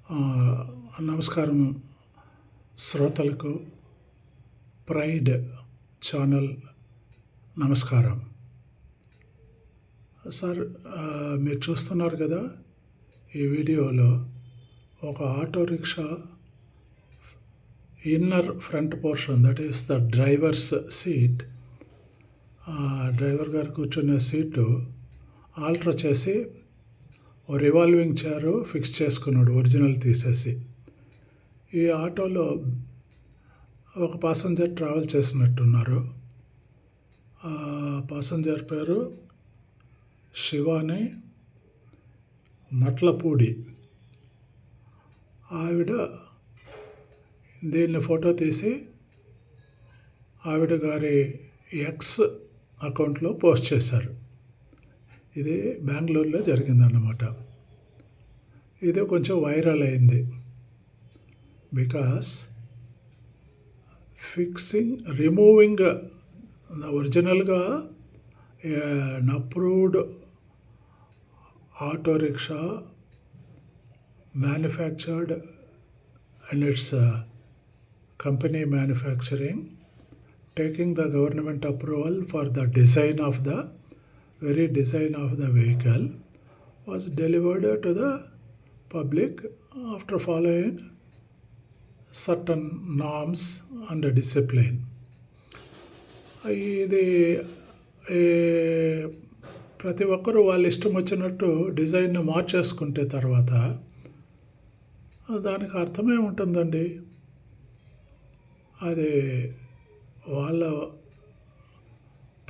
నమస్కారం శ్రోతలకు pride channel నమస్కారం. సార్, మీరు చూస్తున్నారు కదా ఈ వీడియోలో ఒక auto rickshaw inner front portion, that is the drivers seat, driver గారు కూర్చునే సీటు ఆల్టర్ చేసి ఓ రివాల్వింగ్ చైర్ ఫిక్స్ చేసుకున్నాడు, ఒరిజినల్ తీసేసి. ఈ ఆటోలో ఒక పాసెంజర్ ట్రావెల్ చేసినట్టున్నారు. ఆ పాసెంజర్ పేరు శివాని మట్లపూడి. ఆవిడ దీన్ని ఫోటో తీసి ఆవిడ గారి ఎక్స్ అకౌంట్లో పోస్ట్ చేశారు. ఇది బెంగళూరులో జరిగిందన్నమాట. ఇది కొంచెం వైరల్ అయింది. బికాస్ రిమూవింగ్ ఒరిజినల్గా approved auto rickshaw manufactured and it's company manufacturing, taking the government approval for the design of the vehicle, was delivered to the public after following certain norms and discipline. ఇది ప్రతి ఒక్కరూ వాళ్ళ ఇష్టం వచ్చినట్టు డిజైన్ను మార్చేసుకుంటే తర్వాత దానికి అర్థమే ఉంటుందండి. అది వాళ్ళ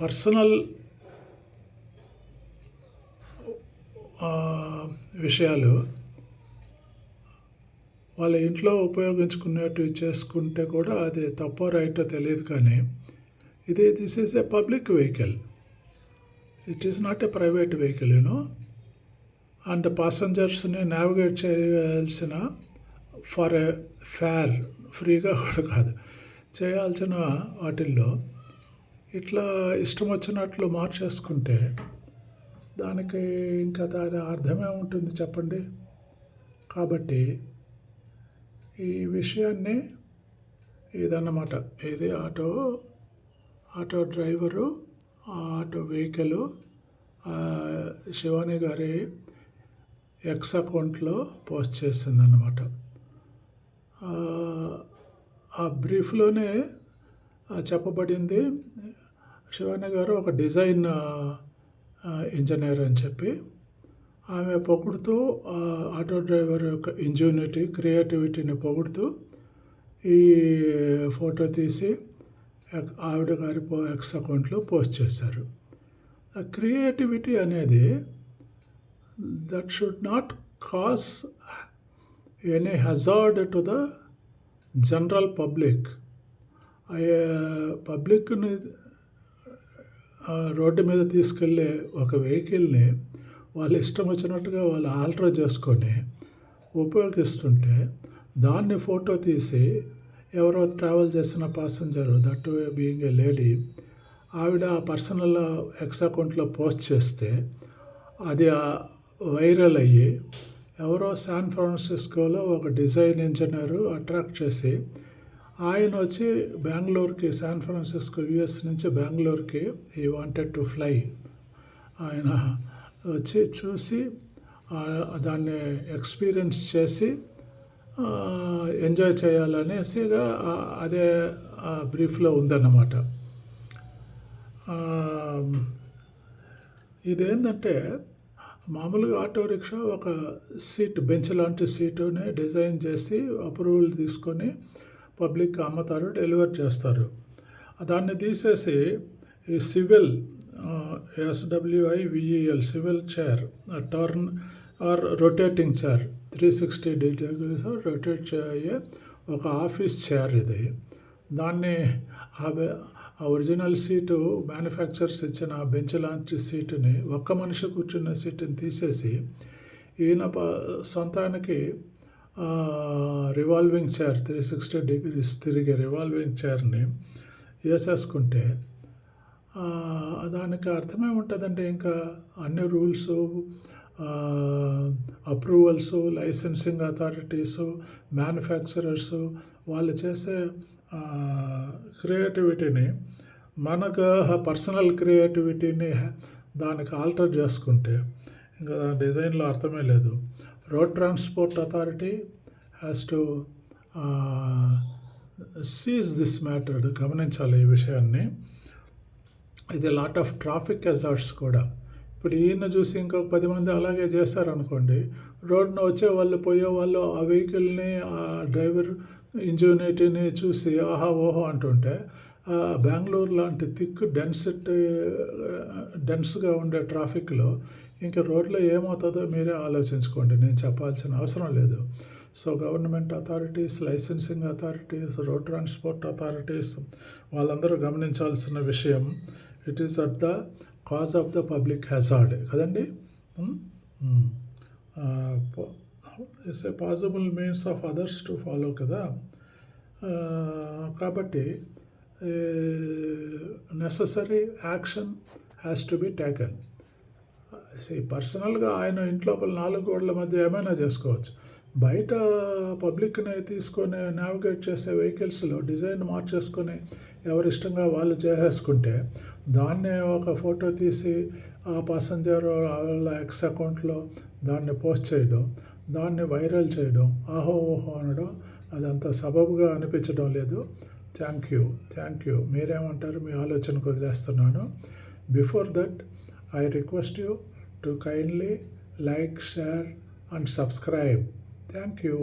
పర్సనల్ విషయాలు, వాళ్ళ ఇంట్లో ఉపయోగించుకునేటివి చేసుకుంటే కూడా అది తప్పో రైటో తెలియదు. కానీ this is a public vehicle, it is not a private vehicle, and పాసెంజర్స్ని నావిగేట్ చేయాల్సిన ఫర్ ఎ ఫేర్, ఫ్రీగా కూడా కాదు, చేయాల్సిన వాటిల్లో ఇట్లా ఇష్టం వచ్చినట్లు మార్చేసుకుంటే దానికి ఇంకా దాని అర్థమే ఉంటుంది చెప్పండి. కాబట్టి ఈ విషయాన్ని ఇదన్నమాట, ఇది auto driver auto vehicle Shivani గారి ఎక్స్ అకౌంట్లో పోస్ట్ చేసిందన్నమాట. ఆ బ్రీఫ్లోనే చెప్పబడింది, శివాని గారు ఒక డిజైన్ ఇంజనీర్ అని చెప్పి ఆమె పొగుడుతూ ఆటో డ్రైవర్ యొక్క ఇంజనీటీ, క్రియేటివిటీని పొగుడుతూ ఈ ఫోటో తీసి ఆవిడ గారి ఎక్స్ అకౌంట్లో పోస్ట్ చేశారు. ఆ క్రియేటివిటీ అనేది that should not cause any hazard to the general public. పబ్లిక్ని రోడ్డు మీద తీసుకెళ్ళే ఒక వెహికల్ని వాళ్ళు ఇష్టం వచ్చినట్టుగా వాళ్ళు ఆల్టర్ చేసుకొని ఉపయోగిస్తుంటే దాన్ని ఫోటో తీసి ఎవరో ట్రావెల్ చేసిన పాసెంజరు, దట్ బీయింగ్ ఏ లేడీ, ఆవిడ పర్సనల్ ఎక్స్ అకౌంట్లో పోస్ట్ చేస్తే అది వైరల్ అయ్యి ఎవరో శాన్ ఫ్రాన్సిస్కోలో ఒక డిజైన్ ఇంజనీరు అట్రాక్ట్ చేసి ఆయన వచ్చి బెంగళూరుకి, శాన్ ఫ్రాన్సిస్కో యుఎస్ నుంచి బెంగళూరుకి ఈ వాంటెడ్ టు ఫ్లై, ఆయన వచ్చి చూసి దాన్ని ఎక్స్పీరియన్స్ చేసి ఎంజాయ్ చేయాలనేసిగా అదే బ్రీఫ్లో ఉందన్నమాట. ఇదేంటంటే మామూలుగా ఆటో రిక్షా ఒక సీట్, బెంచ్ లాంటి సీటుని డిజైన్ చేసి అప్రూవల్ తీసుకొని పబ్లిక్ అమ్ముతారు, డెలివర్ చేస్తారు. దాన్ని తీసేసి ఈ civil SWIVEL civil chair, turn or rotating chair, 360 degrees rotate అయ్యే ఒక ఆఫీస్ చైర్ ఇది. దాన్ని ఆ ఒరిజినల్ సీటు మ్యానుఫ్యాక్చర్స్ ఇచ్చిన బెంచ్ లాంటి సీటుని, ఒక్క మనిషి కూర్చున్న సీటుని తీసేసి ఈయన సొంతానికి రివాల్వింగ్ చైర్, 360 degrees తిరిగే రివాల్వింగ్ చైర్ని వేసేసుకుంటే దానికి అర్థమే ఉంటుందండి. ఇంకా అన్ని రూల్స్ అప్రూవల్సు, లైసెన్సింగ్ అథారిటీసు, మ్యానుఫ్యాక్చరర్సు వాళ్ళు చేసే క్రియేటివిటీని మనకు పర్సనల్ క్రియేటివిటీని దానికి ఆల్టర్ చేసుకుంటే ఇంకా డిజైన్లో అర్థమే లేదు. Road transport authority has to seize this matter. గమనించాలి ఈ విషయాన్ని. ఇది లాట్ ఆఫ్ ట్రాఫిక్ హజార్డ్స్ కూడా. ఇప్పుడు ఈయన చూసి ఇంకొక 10 మంది అలాగే చేశారనుకోండి, రోడ్డున వచ్చేవాళ్ళు పోయేవాళ్ళు ఆ వెహికల్ని ఆ డ్రైవర్ ఇంజనీటీని చూసి ఆహా ఓహో అంటుంటే బెంగళూరు లాంటి థిక్ డెన్స్గా ఉండే ట్రాఫిక్లో ఇంకా రోడ్లో ఏమవుతుందో మీరే ఆలోచించుకోండి. నేను చెప్పాల్సిన అవసరం లేదు. So government authorities, licensing authorities, road transport authorities వాళ్ళందరూ గమనించాల్సిన విషయం, it is at the cause of the public hazard కదండి. It's a possible means of others to follow కదా. కాబట్టి necessary action has to be taken. పర్సనల్గా ఆయన ఇంట్లోపల 4 గోడల మధ్య ఏమైనా చేసుకోవచ్చు. బయట పబ్లిక్ని తీసుకొని నావిగేట్ చేసే వెహికల్స్లో డిజైన్ మార్చేసుకొని ఎవరిష్టంగా వాళ్ళు చేసేసుకుంటే దాన్ని ఒక ఫోటో తీసి ఆ పాసెంజర్ వాళ్ళ ఎక్స్ అకౌంట్లో దాన్ని పోస్ట్ చేయడం, దాన్ని వైరల్ చేయడం, ఆహో ఓహో అనడం అదంతా సబబుగా అనిపించడం లేదు. Thank you. మీరేమంటారు? మీ ఆలోచనకు వదిలేస్తున్నాను. Before that I request you to kindly like, share and subscribe. Thank you.